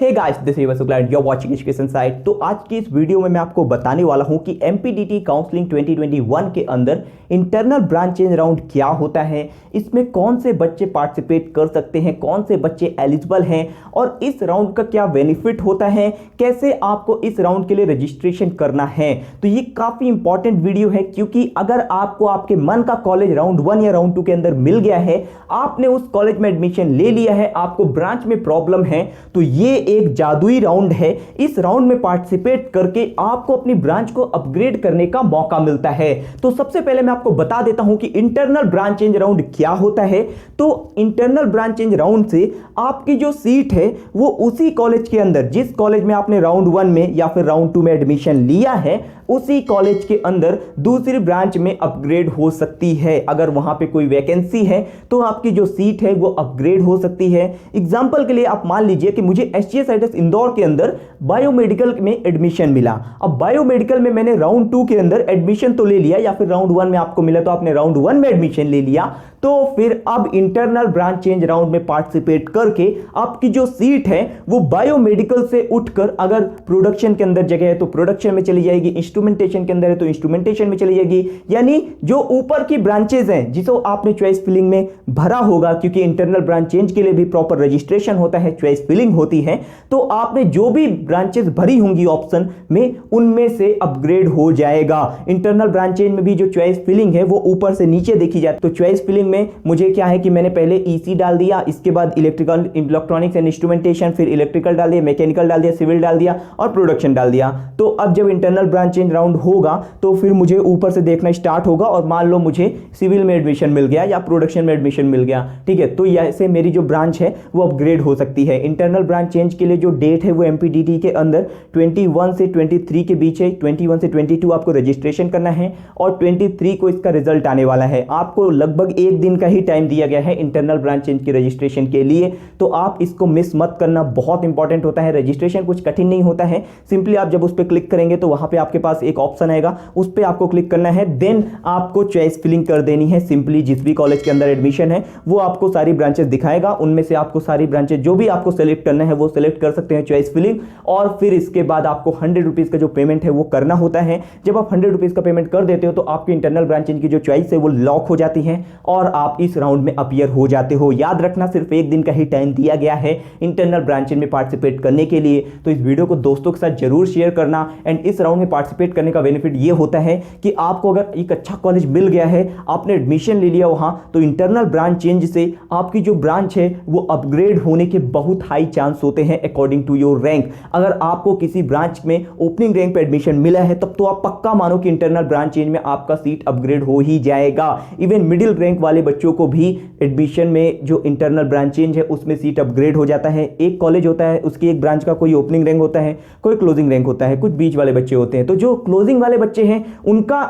Hey guys, this is Vasukla and you are watching education site. तो आज की इस वीडियो में मैं आपको बताने वाला हूं कि एमपीडीटी काउंसलिंग 2021 के अंदर इंटरनल ब्रांच चेंज राउंड क्या होता है, इसमें कौन से बच्चे पार्टिसिपेट कर सकते हैं, कौन से बच्चे एलिजिबल हैं और इस राउंड का क्या बेनिफिट होता है, कैसे आपको इस राउंड के लिए रजिस्ट्रेशन करना है। तो ये काफी इंपॉर्टेंट वीडियो है क्योंकि अगर आपको आपके मन का कॉलेज राउंड 1 या राउंड 2 के अंदर मिल गया है, आपने उस कॉलेज में एडमिशन ले लिया है, आपको ब्रांच में प्रॉब्लम है, तो ये एक जादुई राउंड है। इस राउंड में पार्टिसिपेट करके आपको अपनी ब्रांच को अपग्रेड करने का मौका मिलता है। तो सबसे पहले मैं आपको बता देता हूं कि इंटरनल ब्रांच चेंज राउंड क्या होता है। तो इंटरनल ब्रांच चेंज राउंड से आपकी जो सीट है वो उसी कॉलेज के अंदर, जिस कॉलेज में आपने राउंड 1 में या फिर राउंड 2 में एडमिशन लिया है, उसी कॉलेज के अंदर दूसरी ब्रांच में अपग्रेड हो सकती है। अगर वहां पे कोई वैकेंसी है तो आपकी जो सीट है वो अपग्रेड हो सकती है। एग्जांपल के लिए आप मान लीजिए कि मुझे एचजीएसआईटीएस इंदौर के अंदर बायोमेडिकल में एडमिशन मिला। अब बायोमेडिकल में मैंने राउंड 2 के अंदर एडमिशन तो ले लिया, या फिर राउंड 1 में आपको मिला तो आपने राउंड 1 में एडमिशन ले लिया, तो फिर अब इंटरनल ब्रांच चेंज राउंड में पार्टिसिपेट करके आपकी जो सीट है वो बायोमेडिकल से उठकर अगर प्रोडक्शन के अंदर जगह है तो प्रोडक्शन में चली जाएगी, इंस्ट्रूमेंटेशन के अंदर है तो इंस्ट्रूमेंटेशन में चली जाएगी। यानी जो ऊपर की ब्रांचेज हैं जिसको आपने चॉइस फिलिंग में भरा होगा, क्योंकि इंटरनल ब्रांच चेंज के लिए भी प्रॉपर रजिस्ट्रेशन होता है, चॉइस फिलिंग होती है, तो आपने जो भी ब्रांचेज भरी होंगी ऑप्शन में, उनमें से अपग्रेड हो जाएगा। इंटरनल ब्रांच चेंज में भी जो चॉइस फिलिंग है वो ऊपर से नीचे देखी जाए तो चॉइस फिलिंग में मुझे क्या है कि मैंने पहले ईसी डाल दिया, इसके बाद इलेक्ट्रिकल इलेक्ट्रॉनिक्स एंड इंस्ट्रूमेंटेशन, फिर इलेक्ट्रिकल डाल दिया, मैकेनिकल डाल दिया, सिविल डाल दिया और प्रोडक्शन डाल दिया। तो अब जब इंटरनल ब्रांच चेंज राउंड होगा तो फिर मुझे ऊपर से देखना स्टार्ट होगा और मान लो मुझे सिविल में एडमिशन मिल गया या प्रोडक्शन में एडमिशन मिल गया, ठीक है, तो ऐसे मेरी जो ब्रांच है वो अपग्रेड हो सकती है। इंटरनल ब्रांच चेंज के लिए जो डेट है वो एमपीडीटी के अंदर 21 से 23 के बीच है। 21 से 22 आपको रजिस्ट्रेशन करना है और 23 को इसका रिजल्ट आने वाला है। आपको लगभग एक दिन का ही टाइम दिया गया है इंटरनल ब्रांच चेंज की रजिस्ट्रेशन के लिए, तो आप इसको मिस मत करना, बहुत इंपॉर्टेंट होता है। रजिस्ट्रेशन कुछ कठिन नहीं होता है, सिंपली आप जब उस पर क्लिक करेंगे तो वहां पे आपके पास एक ऑप्शन आएगा, उस पर आपको क्लिक करना है, देन आपको चॉइस फिलिंग कर देनी है। सिंपली जिस भी कॉलेज के अंदर एडमिशन है वो आपको सारी ब्रांचेस दिखाएगा, उनमें से आपको सारी ब्रांचेस जो भी आपको सेलेक्ट करना है वो सेलेक्ट कर सकते हैं चॉइस फिलिंग, और फिर इसके बाद आपको 100 रुपीज का जो पेमेंट है वो करना होता है। जब आप 100 रुपीज का पेमेंट कर देते हो तो आपकी इंटरनल ब्रांच चेंज की जो चॉइस है वो लॉक हो जाती है और आप इस राउंड में अपीयर हो जाते हो। याद रखना, सिर्फ एक दिन का ही टाइम दिया गया है इंटरनल ब्रांच चेंज में पार्टिसिपेट करने के लिए। तो इस वीडियो को दोस्तों के साथ जरूर शेयर करना। एंड इस राउंड में पार्टिसिपेट करने का बेनिफिट ये होता है कि आपको अगर एक अच्छा कॉलेज मिल गया है, आपने एडमिशन ले लिया वहां, तो इंटरनल ब्रांच चेंज से आपकी जो ब्रांच है वो अपग्रेड होने के बहुत हाई चांस होते हैं अकॉर्डिंग टू योर रैंक। अगर आपको किसी ब्रांच में ओपनिंग रैंक पे एडमिशन मिला है तब तो आप पक्का मानो कि इंटरनल ब्रांच चेंज में आपका सीट अपग्रेड हो ही जाएगा। इवन मिडिल रैंक वाले बच्चों को भी एडमिशन में जो इंटरनल ब्रांच चेंज है उसमें सीट अपग्रेड हो जाता है। एक कॉलेज होता है, उसकी एक ब्रांच का कोई ओपनिंग रैंक होता है, कोई क्लोजिंग रैंक होता है, कुछ बीच वाले बच्चे होते हैं। तो जो क्लोजिंग वाले बच्चे हैं उनका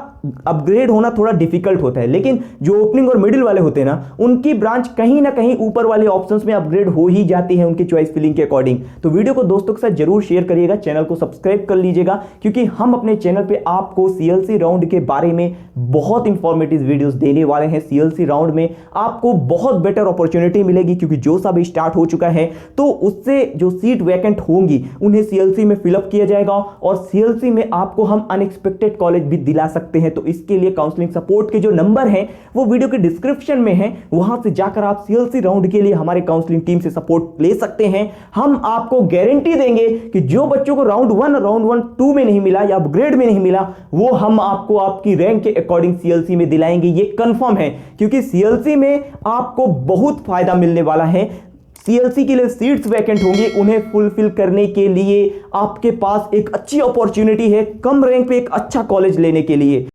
अपग्रेड होना थोड़ा डिफिकल्ट होता है, लेकिन जो ओपनिंग और मिडिल वाले होते हैं ना, उनकी ब्रांच कहीं ना कहीं ऊपर वाले ऑप्शंस में अपग्रेड हो ही जाती है उनकी चॉइस फिलिंग के अकॉर्डिंग। तो वीडियो को दोस्तों के साथ जरूर शेयर करिएगा, चैनल को सब्सक्राइब कर लीजिएगा, क्योंकि हम अपने चैनल पे आपको सीएलसी राउंड के बारे में बहुत इंफॉर्मेटिव वीडियोस देने वाले हैं। सीएलसी राउंड में आपको बहुत बेटर अपॉर्चुनिटी मिलेगी, क्योंकि जो सब स्टार्ट हो चुका है तो उससे जो सीट वैकेंट होंगी उन्हें सीएलसी में फिलअप किया जाएगा और सीएलसी में आपको हम अनएक्सपेक्टेड कॉलेज भी दिला सकते हैं। तो इसके लिए काउंसलिंग सपोर्ट के जो नंबर हैं वो वीडियो के डिस्क्रिप्शन में है, वहां से जाकर आप सीएलसी राउंड के लिए हमारे काउंसलिंग टीम से सपोर्ट ले सकते हैं। हम आपको गारंटी देंगे कि जो बच्चों को राउंड 1, 2 में नहीं मिला या अपग्रेड में नहीं मिला, वो हम आपको आपकी रैंक के अकॉर्डिंग सीएलसी में दिलाएंगे। ये कंफर्म है, क्योंकि सीएलसी में आपको बहुत फायदा मिलने वाला है। सीएलसी के लिए सीट्स वैकेंट होंगे, उन्हें फुलफिल करने के लिए आपके पास एक अच्छी अपॉर्चुनिटी है कम रैंक पे एक अच्छा कॉलेज लेने के लिए।